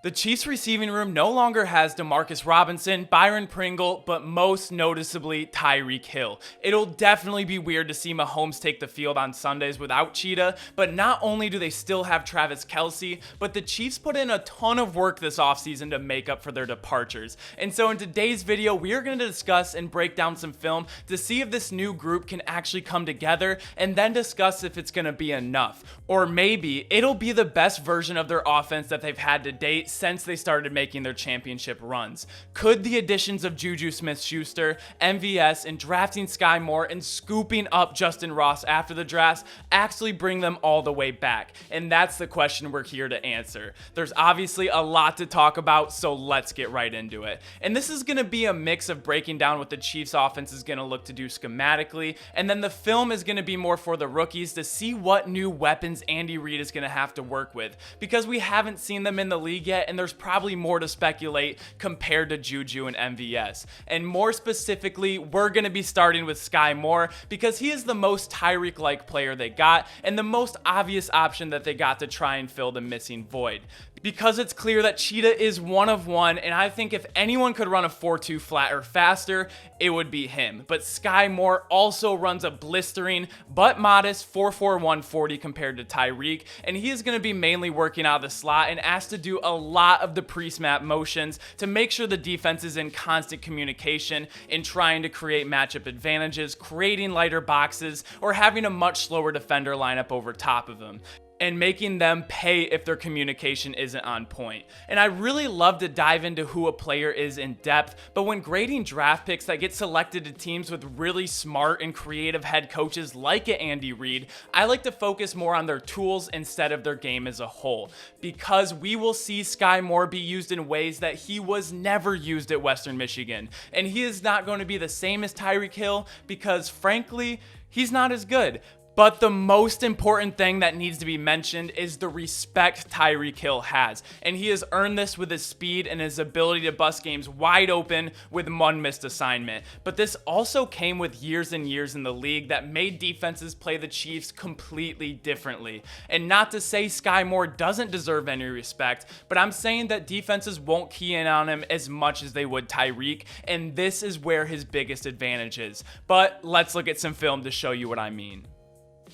The Chiefs receiving room no longer has Demarcus Robinson, Byron Pringle, but most noticeably Tyreek Hill. It'll definitely be weird to see Mahomes take the field on Sundays without Cheetah, but not only do they still have Travis Kelce, but the Chiefs put in a ton of work this offseason to make up for their departures. And so in today's video, we are going to discuss and break down some film to see if this new group can actually come together, and then discuss if it's going to be enough. Or maybe it'll be the best version of their offense that they've had to date since they started making their championship runs. Could the additions of Juju Smith-Schuster, MVS, and drafting Skyy Moore and scooping up Justyn Ross after the draft actually bring them all the way back? And that's the question we're here to answer. There's obviously a lot to talk about, so let's get right into it. And this is going to be a mix of breaking down what the Chiefs offense is going to look to do schematically, and then the film is going to be more for the rookies to see what new weapons Andy Reid is going to have to work with, because we haven't seen them in the league yet, and there's probably more to speculate compared to Juju and MVS. And more specifically, we're going to be starting with Skyy Moore because he is the most Tyreek-like player they got and the most obvious option that they got to try and fill the missing void. Because it's clear that Cheetah is one of one, and I think if anyone could run a 4.2 flat or faster, it would be him. But Skyy Moore also runs a blistering but modest 4.4 140 compared to Tyreek, and he is going to be mainly working out of the slot and asked to do a lot of the pre-snap motions to make sure the defense is in constant communication in trying to create matchup advantages, creating lighter boxes, or having a much slower defender lineup over top of him, and making them pay if their communication isn't on point. And I really love to dive into who a player is in depth, but when grading draft picks that get selected to teams with really smart and creative head coaches like Andy Reid, I like to focus more on their tools instead of their game as a whole, because we will see Skyy Moore be used in ways that he was never used at Western Michigan. And he is not going to be the same as Tyreek Hill because, frankly, he's not as good. But the most important thing that needs to be mentioned is the respect Tyreek Hill has. And he has earned this with his speed and his ability to bust games wide open with one missed assignment. But this also came with years and years in the league that made defenses play the Chiefs completely differently. And not to say Skyy Moore doesn't deserve any respect, but I'm saying that defenses won't key in on him as much as they would Tyreek, and this is where his biggest advantage is. But let's look at some film to show you what I mean.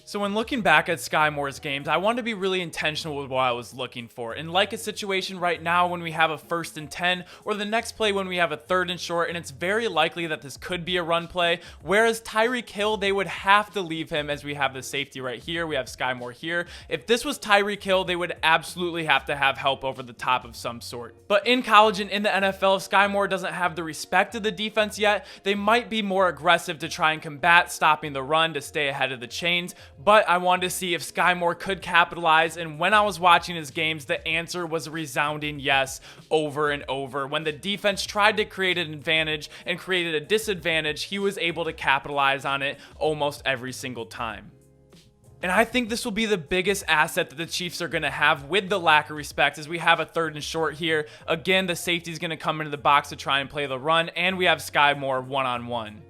So when looking back at Skyy Moore's games, I wanted to be really intentional with what I was looking for. And like a situation right now when we have a 1st and 10, or the next play when we have a 3rd and short, and it's very likely that this could be a run play, whereas Tyreek Hill, they would have to leave him, as we have the safety right here, we have Skyy Moore here. If this was Tyreek Hill, they would absolutely have to have help over the top of some sort. But in college and in the NFL, if Skyy Moore doesn't have the respect of the defense yet, they might be more aggressive to try and combat stopping the run to stay ahead of the chains. But I wanted to see if Skyy Moore could capitalize, and when I was watching his games, the answer was a resounding yes over and over. When the defense tried to create an advantage and created a disadvantage, he was able to capitalize on it almost every single time. And I think this will be the biggest asset that the Chiefs are going to have with the lack of respect, as we have a 3rd and short here. Again, the safety is going to come into the box to try and play the run, and we have Skyy Moore one-on-one.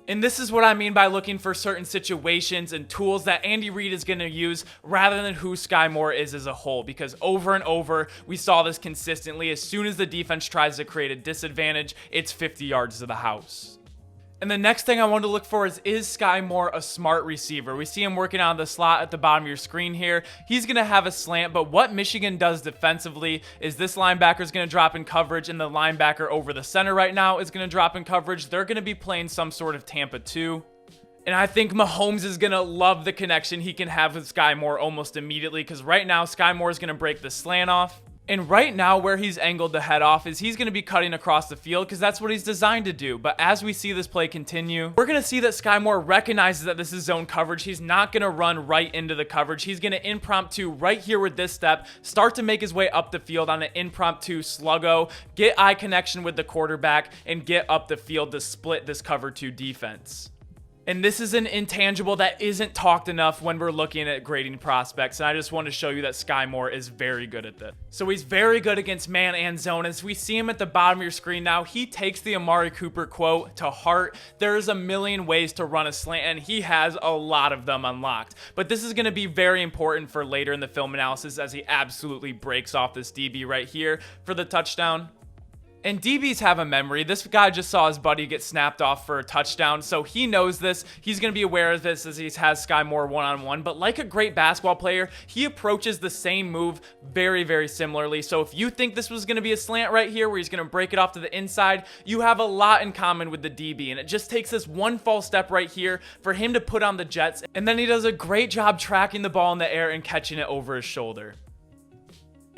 And this is what I mean by looking for certain situations and tools that Andy Reid is going to use rather than who Skyy Moore is as a whole, because over and over we saw this consistently. As soon as the defense tries to create a disadvantage, it's 50 yards to the house. And the next thing I wanted to look for is Skyy Moore a smart receiver? We see him working on the slot at the bottom of your screen here. He's going to have a slant, but what Michigan does defensively is this linebacker is going to drop in coverage, and the linebacker over the center right now is going to drop in coverage. They're going to be playing some sort of Tampa 2. And I think Mahomes is going to love the connection he can have with Skyy Moore almost immediately, because right now Skyy Moore is going to break the slant off. And right now where he's angled the head off is he's going to be cutting across the field because that's what he's designed to do. But as we see this play continue, we're going to see that Skyy Moore recognizes that this is zone coverage. He's not going to run right into the coverage. He's going to impromptu right here with this step, start to make his way up the field on an impromptu sluggo, get eye connection with the quarterback, and get up the field to split this cover 2 defense. And this is an intangible that isn't talked enough when we're looking at grading prospects. And I just want to show you that Skyy Moore is very good at this. So he's very good against man and zone. As we see him at the bottom of your screen now, he takes the Amari Cooper quote to heart. There's a million ways to run a slant, and he has a lot of them unlocked. But this is going to be very important for later in the film analysis as he absolutely breaks off this DB right here for the touchdown. And DBs have a memory. This guy just saw his buddy get snapped off for a touchdown, so he knows this. He's going to be aware of this as he has Skyy Moore one-on-one. But like a great basketball player, he approaches the same move very, very similarly. So if you think this was going to be a slant right here where he's going to break it off to the inside, you have a lot in common with the DB. And it just takes this one false step right here for him to put on the Jets. And then he does a great job tracking the ball in the air and catching it over his shoulder.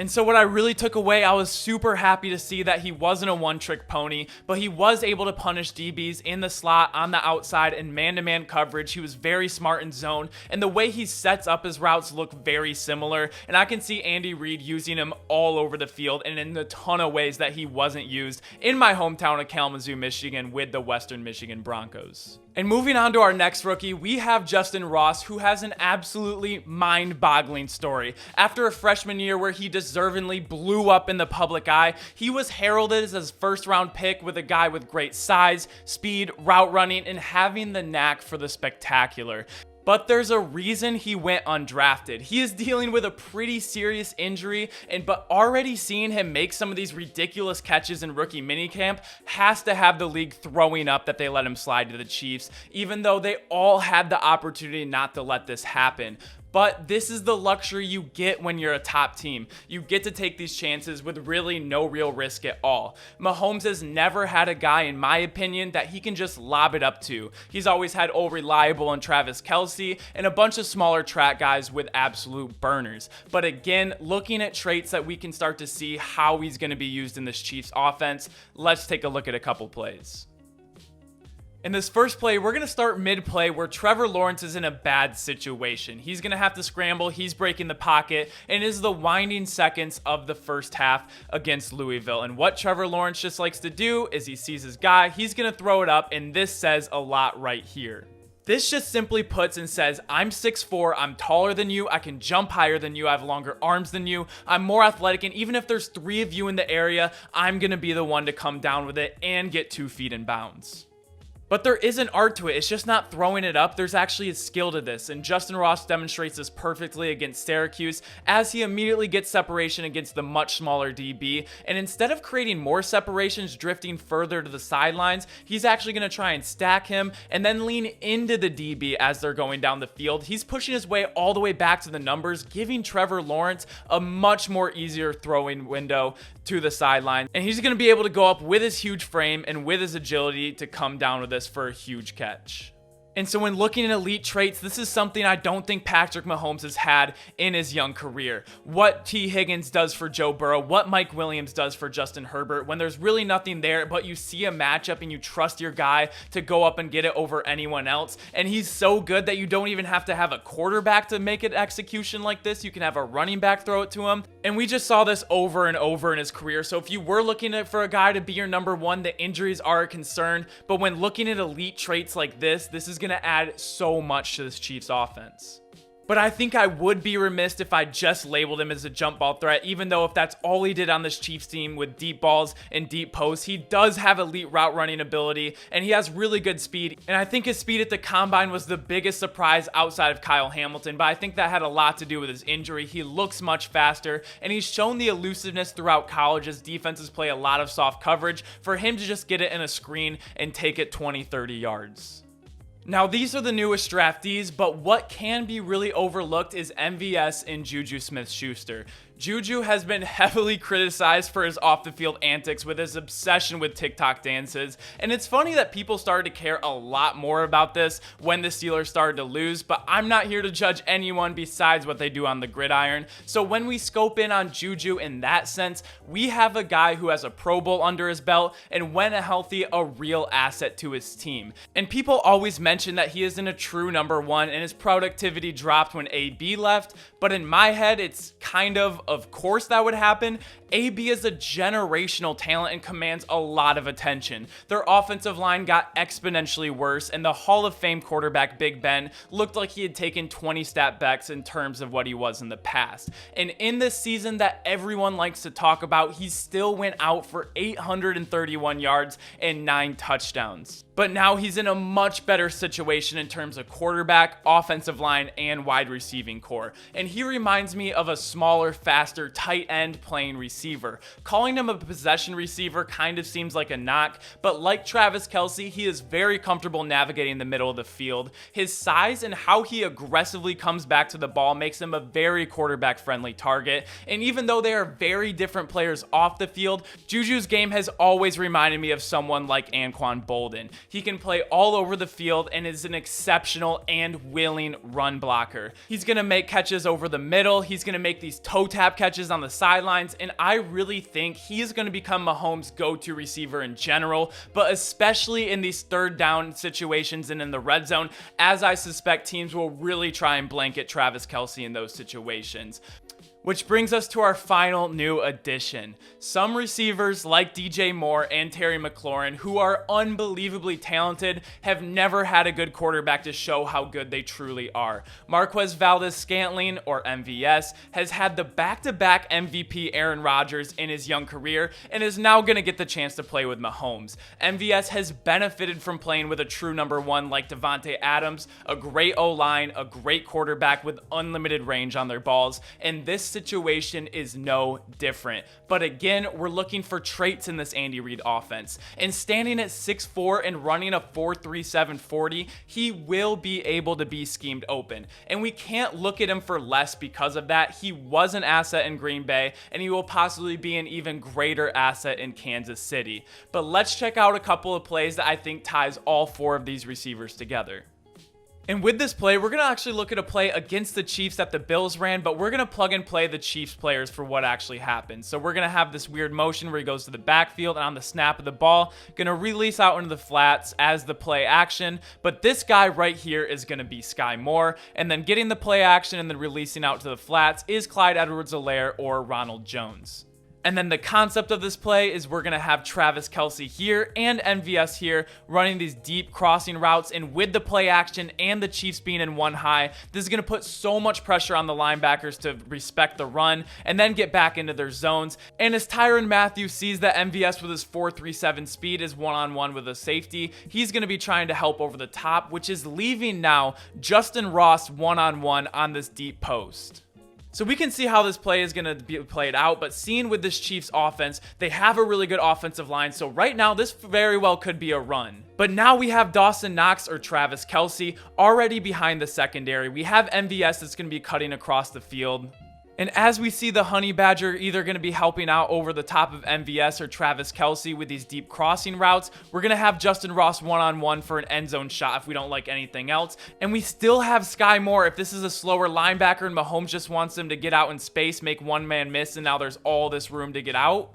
And so what I really took away, I was super happy to see that he wasn't a one-trick pony, but he was able to punish DBs in the slot, on the outside, and man-to-man coverage. He was very smart in zone, and the way he sets up his routes look very similar, and I can see Andy Reid using him all over the field and in a ton of ways that he wasn't used in my hometown of Kalamazoo, Michigan with the Western Michigan Broncos. And moving on to our next rookie, we have Justyn Ross, who has an absolutely mind-boggling story. After a freshman year where he deservingly blew up in the public eye, he was heralded as his first-round pick with a guy with great size, speed, route running, and having the knack for the spectacular. But there's a reason he went undrafted. He is dealing with a pretty serious injury, but already seeing him make some of these ridiculous catches in rookie minicamp has to have the league throwing up that they let him slide to the Chiefs, even though they all had the opportunity not to let this happen. But this is the luxury you get when you're a top team. You get to take these chances with really no real risk at all. Mahomes has never had a guy, in my opinion, that he can just lob it up to. He's always had Old Reliable and Travis Kelce and a bunch of smaller track guys with absolute burners. But again, looking at traits that we can start to see how he's going to be used in this Chiefs offense, let's take a look at a couple plays. In this first play, we're going to start mid-play where Trevor Lawrence is in a bad situation. He's going to have to scramble, he's breaking the pocket, and it is the winding seconds of the first half against Louisville. And what Trevor Lawrence just likes to do is he sees his guy, he's going to throw it up, and this says a lot right here. This just simply puts and says, I'm 6'4", I'm taller than you, I can jump higher than you, I have longer arms than you, I'm more athletic, and even if there's 3 of you in the area, I'm going to be the one to come down with it and get 2 feet in bounds. But there is an art to it. It's just not throwing it up. There's actually a skill to this, and Justyn Ross demonstrates this perfectly against Syracuse as he immediately gets separation against the much smaller DB, and instead of creating more separations drifting further to the sidelines, he's actually going to try and stack him and then lean into the DB as they're going down the field. He's pushing his way all the way back to the numbers, giving Trevor Lawrence a much more easier throwing window to the sideline, and he's going to be able to go up with his huge frame and with his agility to come down with this for a huge catch. And so when looking at elite traits, this is something I don't think Patrick Mahomes has had in his young career. What T. Higgins does for Joe Burrow, what Mike Williams does for Justin Herbert, when there's really nothing there, but you see a matchup and you trust your guy to go up and get it over anyone else. And he's so good that you don't even have to have a quarterback to make an execution like this. You can have a running back throw it to him. And we just saw this over and over in his career. So if you were looking for a guy to be your number one, the injuries are a concern. But when looking at elite traits like this is going to add so much to this Chiefs offense. But I think I would be remiss if I just labeled him as a jump ball threat, even though if that's all he did on this Chiefs team with deep balls and deep posts, he does have elite route running ability and he has really good speed. And I think his speed at the combine was the biggest surprise outside of Kyle Hamilton, but I think that had a lot to do with his injury. He looks much faster and he's shown the elusiveness throughout college as defenses play a lot of soft coverage for him to just get it in a screen and take it 20-30 yards. Now, these are the newest draftees, but what can be really overlooked is MVS and Juju Smith-Schuster. Juju has been heavily criticized for his off-the-field antics with his obsession with TikTok dances, and it's funny that people started to care a lot more about this when the Steelers started to lose, but I'm not here to judge anyone besides what they do on the gridiron. So when we scope in on Juju in that sense, we have a guy who has a Pro Bowl under his belt and when healthy, a real asset to his team. And people always mention that he isn't a true number one and his productivity dropped when AB left, but in my head, it's kind of of course that would happen, AB is a generational talent and commands a lot of attention. Their offensive line got exponentially worse, and the Hall of Fame quarterback Big Ben looked like he had taken 20 step backs in terms of what he was in the past. And in this season that everyone likes to talk about, he still went out for 831 yards and 9 touchdowns. But now he's in a much better situation in terms of quarterback, offensive line, and wide receiving core. And he reminds me of a smaller, faster, tight end playing receiver. Calling him a possession receiver kind of seems like a knock, but like Travis Kelce, he is very comfortable navigating the middle of the field. His size and how he aggressively comes back to the ball makes him a very quarterback-friendly target. And even though they are very different players off the field, Juju's game has always reminded me of someone like Anquan Boldin. He can play all over the field and is an exceptional and willing run blocker. He's going to make catches over the middle. He's going to make these toe tap catches on the sidelines. And I really think he is going to become Mahomes' go-to receiver in general, but especially in these third down situations and in the red zone, as I suspect teams will really try and blanket Travis Kelce in those situations. Which brings us to our final new addition. Some receivers like DJ Moore and Terry McLaurin, who are unbelievably talented, have never had a good quarterback to show how good they truly are. Marquez Valdes-Scantling, or MVS, has had the back-to-back MVP Aaron Rodgers in his young career and is now going to get the chance to play with Mahomes. MVS has benefited from playing with a true number one like Devontae Adams, a great O-line, a great quarterback with unlimited range on their balls, and this situation is no different. But again, we're looking for traits in this Andy Reid offense. And standing at 6'4" and running a 4.37 40, he will be able to be schemed open. And we can't look at him for less because of that. He was an asset in Green Bay, and he will possibly be an even greater asset in Kansas City. But let's check out a couple of plays that I think ties all 4 of these receivers together. And with this play, we're going to actually look at a play against the Chiefs that the Bills ran, but we're going to plug and play the Chiefs players for what actually happened. So we're going to have this weird motion where he goes to the backfield and on the snap of the ball, going to release out into the flats as the play action. But this guy right here is going to be Skyy Moore. And then getting the play action and then releasing out to the flats is Clyde Edwards-Helaire or Ronald Jones. And then the concept of this play is we're going to have Travis Kelce here and MVS here running these deep crossing routes. And with the play action and the Chiefs being in one high, this is going to put so much pressure on the linebackers to respect the run and then get back into their zones. And as Tyrann Mathieu sees that MVS with his 4.37 speed is one-on-one with a safety, he's going to be trying to help over the top, which is leaving now Justyn Ross one-on-one on this deep post. So we can see how this play is going to be played out, but seeing with this Chiefs offense, they have a really good offensive line, so right now this very well could be a run. But now we have Dawson Knox or Travis Kelce already behind the secondary. We have MVS that's going to be cutting across the field. And as we see the Honey Badger either going to be helping out over the top of MVS or Travis Kelce with these deep crossing routes, we're going to have Justyn Ross one-on-one for an end zone shot if we don't like anything else. And we still have Skyy Moore if this is a slower linebacker and Mahomes just wants him to get out in space, make one man miss, and now there's all this room to get out.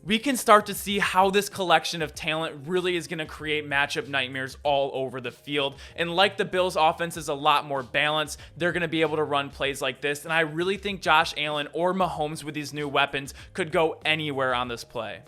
We can start to see how this collection of talent really is going to create matchup nightmares all over the field. And like the Bills' offense is a lot more balanced, they're going to be able to run plays like this. And I really think Josh Allen or Mahomes with these new weapons could go anywhere on this play.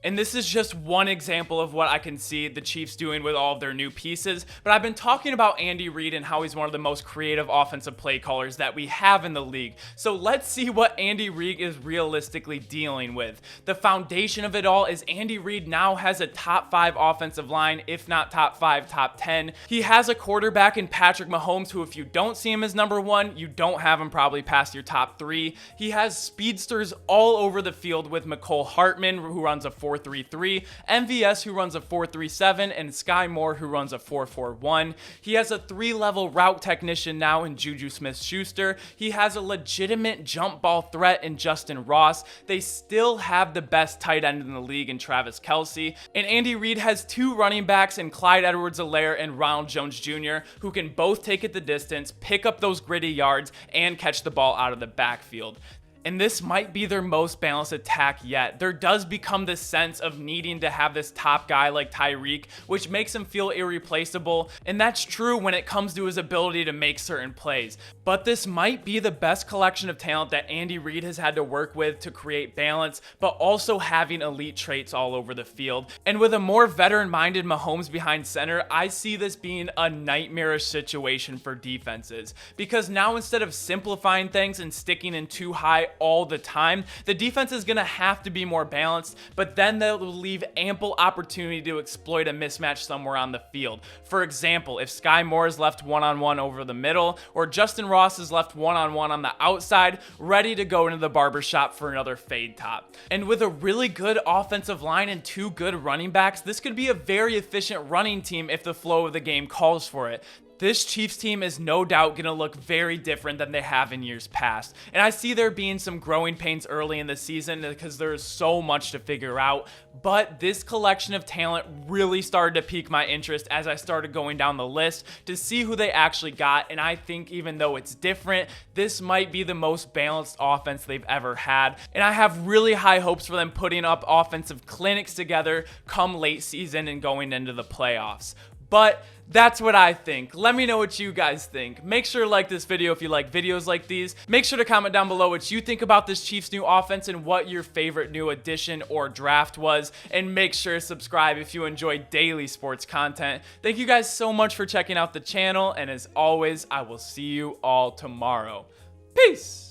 And this is just one example of what I can see the Chiefs doing with all of their new pieces. But I've been talking about Andy Reid and how he's one of the most creative offensive play callers that we have in the league. So let's see what Andy Reid is realistically dealing with. The foundation of it all is Andy Reid now has a top 5 offensive line, if not top 5, top 10. He has a quarterback in Patrick Mahomes, who if you don't see him as number 1, you don't have him probably past your top 3. He has speedsters all over the field with Mecole Hardman, who runs a 4.33, MVS, who runs a 4.37, and Skyy Moore, who runs a 4.41. He has a 3-level route technician now in Juju Smith-Schuster. He has a legitimate jump ball threat in Justyn Ross. They still have the best tight end in the league in Travis Kelce. And Andy Reid has 2 running backs in Clyde Edwards-Helaire and Ronald Jones Jr., who can both take it the distance, pick up those gritty yards, and catch the ball out of the backfield. And this might be their most balanced attack yet. There does become this sense of needing to have this top guy like Tyreek, which makes him feel irreplaceable, and that's true when it comes to his ability to make certain plays. But this might be the best collection of talent that Andy Reid has had to work with to create balance, but also having elite traits all over the field. And with a more veteran-minded Mahomes behind center, I see this being a nightmarish situation for defenses. Because now instead of simplifying things and sticking in too high all the time, the defense is going to have to be more balanced, but then they'll leave ample opportunity to exploit a mismatch somewhere on the field. For example, if Skyy Moore is left one-on-one over the middle, or Justyn Ross is left one-on-one on the outside, ready to go into the barbershop for another fade top. And with a really good offensive line and two good running backs, this could be a very efficient running team if the flow of the game calls for it. This Chiefs team is no doubt going to look very different than they have in years past. And I see there being some growing pains early in the season because there's so much to figure out. But this collection of talent really started to pique my interest as I started going down the list to see who they actually got. And I think even though it's different, this might be the most balanced offense they've ever had. And I have really high hopes for them putting up offensive clinics together come late season and going into the playoffs. But that's what I think. Let me know what you guys think. Make sure to like this video if you like videos like these. Make sure to comment down below what you think about this Chiefs new offense and what your favorite new addition or draft was. And make sure to subscribe if you enjoy daily sports content. Thank you guys so much for checking out the channel. And as always, I will see you all tomorrow. Peace!